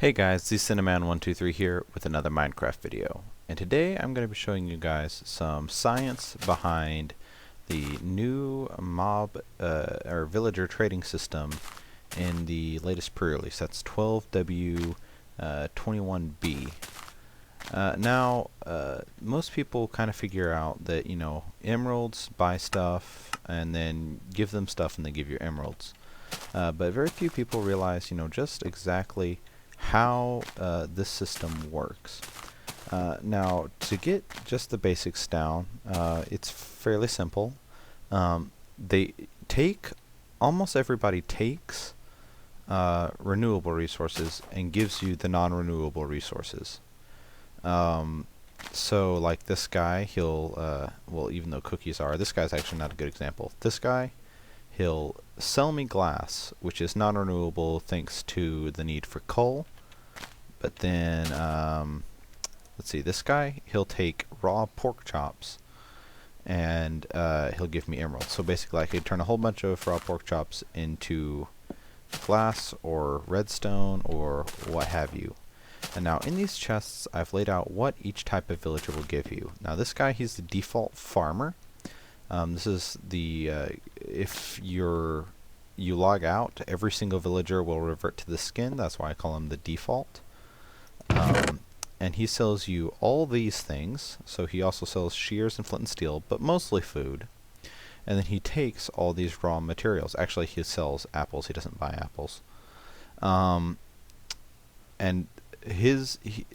Hey guys, the Cinnamon123 here with another Minecraft video. And today I'm going to be showing you guys some science behind the new mob or villager trading system in the latest pre-release. That's 12W21B. Most people kind of figure out that, emeralds buy stuff and then give them stuff and they give you emeralds. But very few people realize, just exactly how this system works. Now, to get just the basics down, it's fairly simple. They take, almost everybody takes renewable resources and gives you the non-renewable resources. So like this guy, he'll, well, even though cookies are, this guy's actually not a good example. This guy, he'll sell me glass, which is non-renewable thanks to the need for coal. But then, let's see, this guy, he'll take raw pork chops and he'll give me emeralds. So basically I could turn a whole bunch of raw pork chops into glass or redstone or what have you. And now in these chests I've laid out what each type of villager will give you. Now this guy, he's the default farmer. This is the, if you log out, every single villager will revert to the skin. That's why I call him the default. And he sells you all these things. So he also sells shears and flint and steel, but mostly food. And then he takes all these raw materials. Actually, he sells apples. He doesn't buy apples. And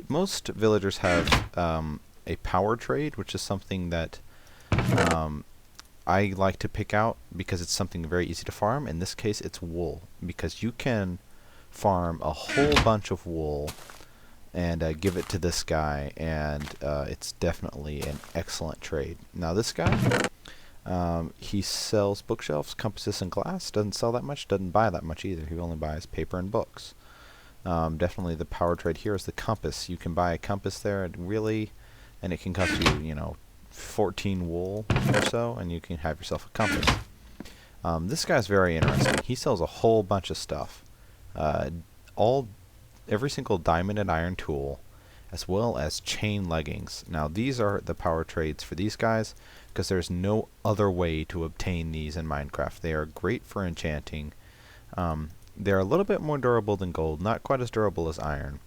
most villagers have a power trade, which is something that I like to pick out because it's something very easy to farm. In this case, it's wool, because you can farm a whole bunch of wool and give it to this guy, and it's definitely an excellent trade. Now this guy, he sells bookshelves, compasses, and glass. Doesn't sell that much, doesn't buy that much either. He only buys paper and books. Definitely the power trade here is the compass. You can buy a compass there, and it can cost you, 14 wool or so, and you can have yourself a compass. This guy's very interesting. He sells a whole bunch of stuff. Every single diamond and iron tool, as well as chain leggings. Now these are the power trades for these guys, because there's no other way to obtain these in Minecraft. They are great for enchanting. They're a little bit more durable than gold, not quite as durable as iron,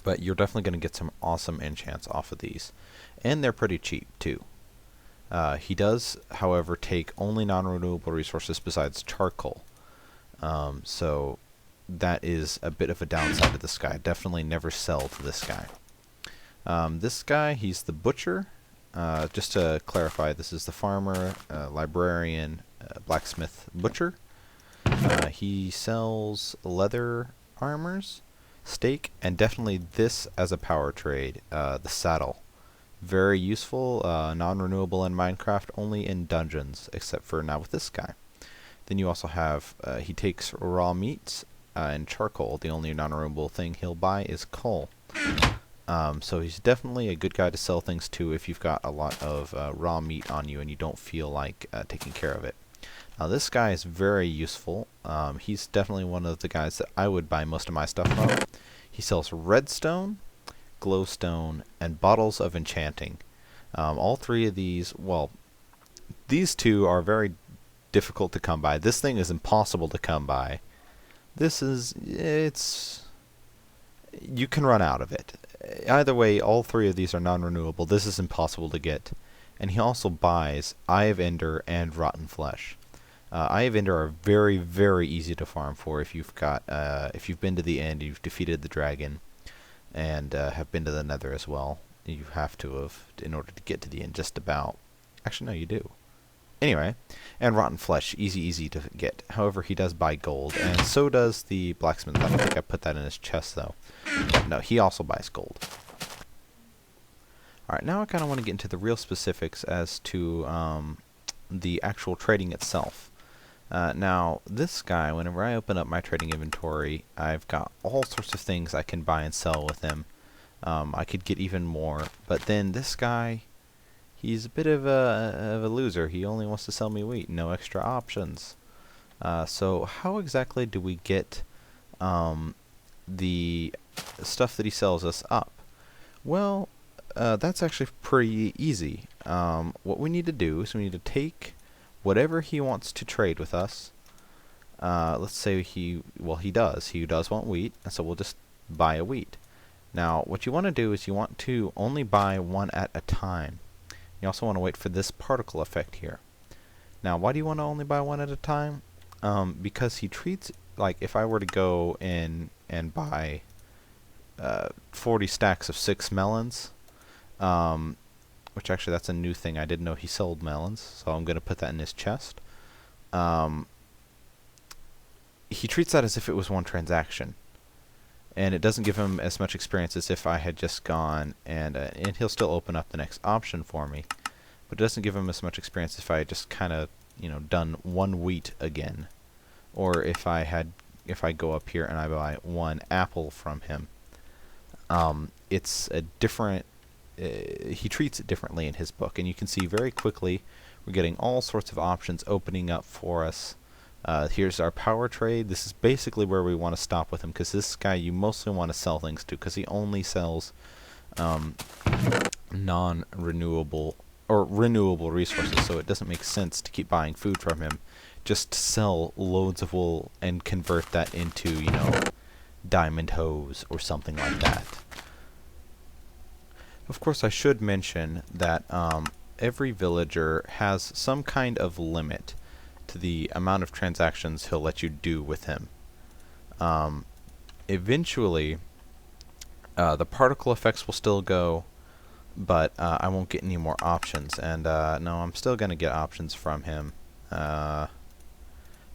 but you're definitely going to get some awesome enchants off of these. And they're pretty cheap too. He does, however, take only non-renewable resources besides charcoal. So that is a bit of a downside to this guy. Definitely never sell to this guy. This guy, he's the butcher. Just to clarify, this is the farmer, librarian, blacksmith, butcher. He sells leather armors, steak, and definitely this as a power trade, the saddle. Very useful, non-renewable in Minecraft, only in dungeons, except for now with this guy. Then you also have, he takes raw meats and charcoal. The only non-renewable thing he'll buy is coal. So he's definitely a good guy to sell things to if you've got a lot of raw meat on you and you don't feel like taking care of it. Now this guy is very useful. He's definitely one of the guys that I would buy most of my stuff from. He sells redstone, glowstone, and bottles of enchanting. All three of these, well, these two are very difficult to come by. This thing is impossible to come by. You can run out of it. Either way, all three of these are non-renewable. This is impossible to get. And he also buys Eye of Ender and Rotten Flesh. Eye of Ender are very, very easy to farm for if you've been to the end, you've defeated the dragon, and have been to the Nether as well. You have to have in order to get to the end, just about. Actually, no, you do. Anyway, and Rotten Flesh, easy to get. However, he does buy gold, and so does the blacksmith. I don't think I put that in his chest, though. But no, he also buys gold. Alright, now I kind of want to get into the real specifics as to the actual trading itself. Now, this guy, whenever I open up my trading inventory, I've got all sorts of things I can buy and sell with him. I could get even more, but then this guy, he's a bit of a loser. He only wants to sell me wheat, no extra options. So how exactly do we get the stuff that he sells us up? Well, that's actually pretty easy. What we need to do is we need to take whatever he wants to trade with us. Let's say he does want wheat, and so we'll just buy a wheat. Now, what you want to do is you want to only buy one at a time. You also want to wait for this particle effect here. Now, why do you want to only buy one at a time? Because he treats, like, if I were to go in and buy 40 stacks of 6 melons, which actually that's a new thing. I didn't know he sold melons, so I'm going to put that in his chest. He treats that as if it was one transaction, and it doesn't give him as much experience as if I had just gone and he'll still open up the next option for me, but it doesn't give him as much experience if I had just kind of, you know, done one wheat again, or if I go up here and I buy one apple from him. It's a different, he treats it differently in his book, and you can see very quickly we're getting all sorts of options opening up for us. Here's our power trade. This is basically where we want to stop with him, because this guy you mostly want to sell things to, because he only sells non-renewable or renewable resources, so it doesn't make sense to keep buying food from him. Just sell loads of wool and convert that into, you know, diamond hose or something like that. Of course, I should mention that every villager has some kind of limit to the amount of transactions he'll let you do with him. Eventually, the particle effects will still go, but I won't get any more options. And no, I'm still going to get options from him. But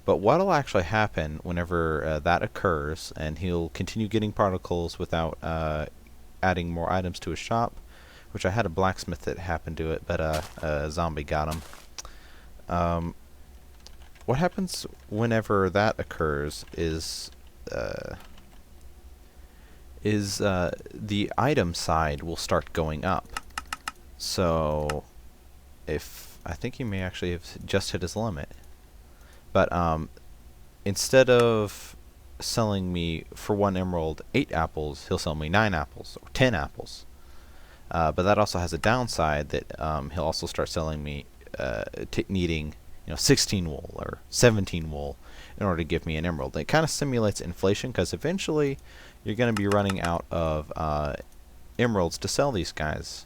what'll actually happen whenever that occurs, and he'll continue getting particles without adding more items to his shop, which I had a blacksmith that happened to it, but a zombie got him. What happens whenever that occurs is the item side will start going up. So if I think he may actually have just hit his limit. But instead of selling me for 1 emerald 8 apples, he'll sell me 9 apples or 10 apples. But that also has a downside that he'll also start selling me needing, you know, 16 wool or 17 wool in order to give me an emerald. It kind of simulates inflation, because eventually you're going to be running out of emeralds to sell these guys.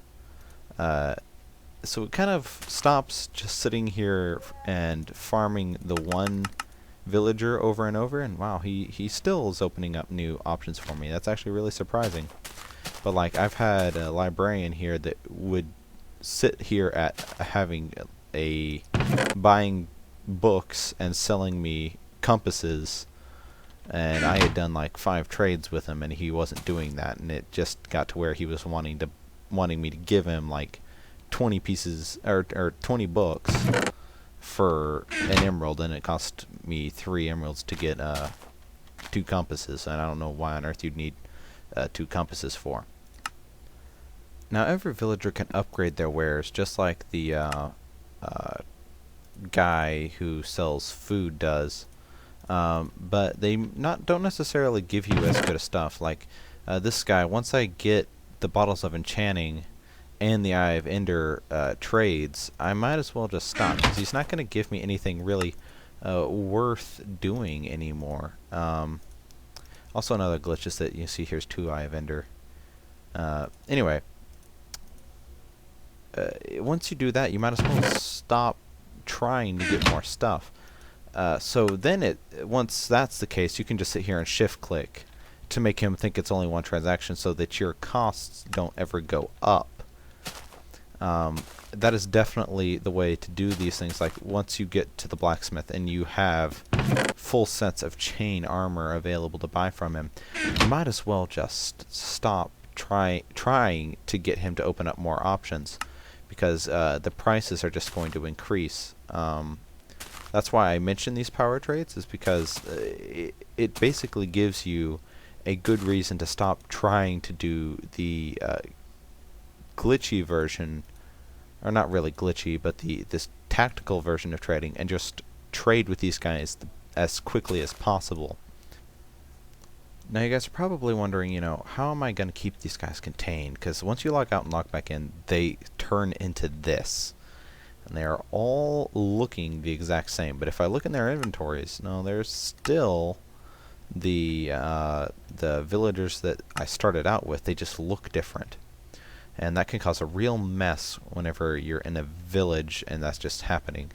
So it kind of stops just sitting here and farming the one villager over and over, and wow, he still is opening up new options for me. That's actually really surprising. But like, I've had a librarian here that would sit here at having buying books and selling me compasses, and I had done like 5 trades with him and he wasn't doing that, and it just got to where he was wanting me to give him like 20 pieces or 20 books for an emerald, and it cost me 3 emeralds to get 2 compasses, and I don't know why on earth you'd need 2 compasses for. Now every villager can upgrade their wares just like the guy who sells food does, but they don't necessarily give you as good a stuff. Like this guy, once I get the bottles of enchanting and the Eye of Ender trades, I might as well just stop, because he's not going to give me anything really worth doing anymore. Also, another glitch is that you see here's 2 Eye of Ender. Anyway, once you do that, you might as well stop trying to get more stuff. So then once that's the case, you can just sit here and shift click to make him think it's only one transaction, so that your costs don't ever go up. That is definitely the way to do these things. Like, once you get to the blacksmith and you have full sets of chain armor available to buy from him, you might as well just stop trying to get him to open up more options, because the prices are just going to increase. That's why I mention these power trades, is because it basically gives you a good reason to stop trying to do the glitchy version, or not really glitchy, but this tactical version of trading, and just trade with these guys as quickly as possible. Now you guys are probably wondering, how am I going to keep these guys contained? Because once you log out and log back in, they turn into this. And they are all looking the exact same. But if I look in their inventories, no, there's still the villagers that I started out with. They just look different. And that can cause a real mess whenever you're in a village and that's just happening.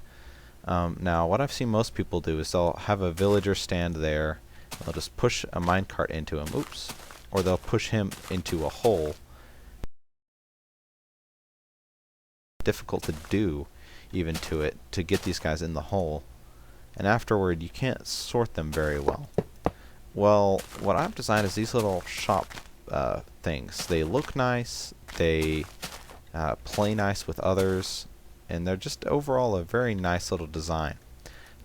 Now, what I've seen most people do is they'll have a villager stand there. They'll just push a minecart into him. Oops. Or they'll push him into a hole. Difficult to do, even to get these guys in the hole. And afterward, you can't sort them very well. Well, what I've designed is these little shop things. They look nice. They play nice with others. And they're just overall a very nice little design.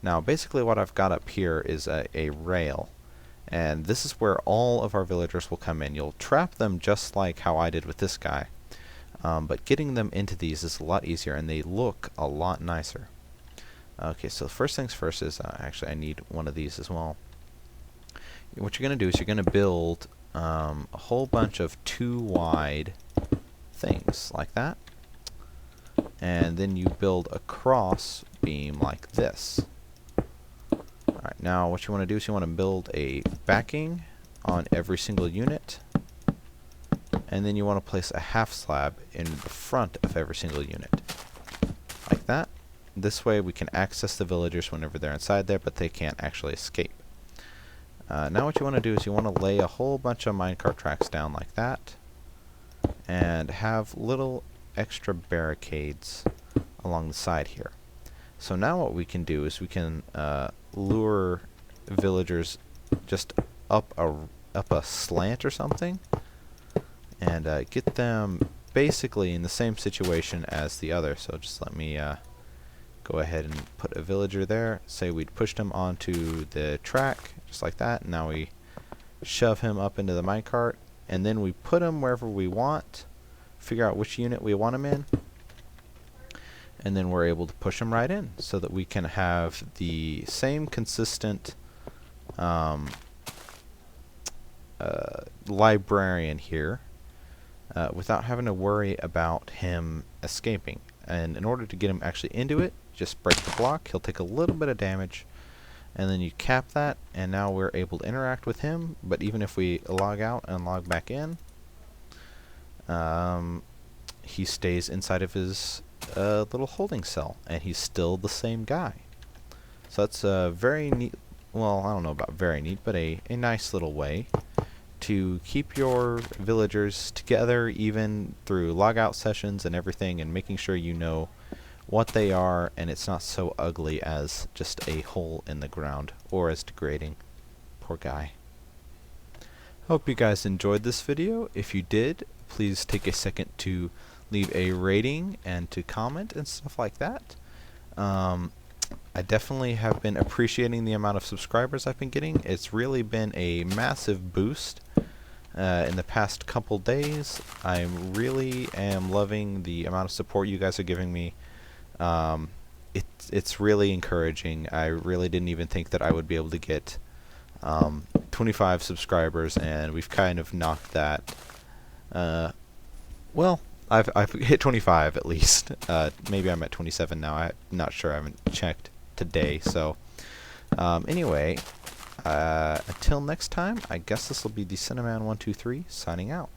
Now, basically what I've got up here is a rail. And this is where all of our villagers will come in. You'll trap them just like how I did with this guy. But getting them into these is a lot easier, and they look a lot nicer. Okay, so first things first is, actually I need one of these as well. What you're going to do is you're going to build a whole bunch of 2 wide things like that. And then you build a cross beam like this. Alright, now what you want to do is you want to build a backing on every single unit. And then you want to place a half slab in the front of every single unit. Like that. This way we can access the villagers whenever they're inside there, but they can't actually escape. Now what you want to do is you want to lay a whole bunch of minecart tracks down like that. And have little extra barricades along the side here. So now what we can do is we can lure villagers just up a slant or something, and get them basically in the same situation as the other. So just let me go ahead and put a villager there. Say we'd pushed him onto the track just like that. And now we shove him up into the minecart, and then we put him wherever we want. Figure out which unit we want him in, and then we're able to push him right in so that we can have the same consistent librarian here without having to worry about him escaping. And in order to get him actually into it, just break the block. He'll take a little bit of damage, and then you cap that, and now we're able to interact with him. But even if we log out and log back in, he stays inside of his little holding cell, and he's still the same guy. So that's a very neat, well, I don't know about very neat, but a nice little way to keep your villagers together, even through logout sessions and everything, and making sure you know what they are, and it's not so ugly as just a hole in the ground, or as degrading. Poor guy. Hope you guys enjoyed this video. If you did, please take a second to leave a rating and to comment and stuff like that. I definitely have been appreciating the amount of subscribers I've been getting. It's really been a massive boost in the past couple days. I really am loving the amount of support you guys are giving me. It's really encouraging. I really didn't even think that I would be able to get 25 subscribers, and we've kind of knocked that. Well, I've hit 25 at least. Maybe I'm at 27 now. I'm not sure. I haven't checked today. So anyway, until next time, I guess this will be the Cinnamon123 signing out.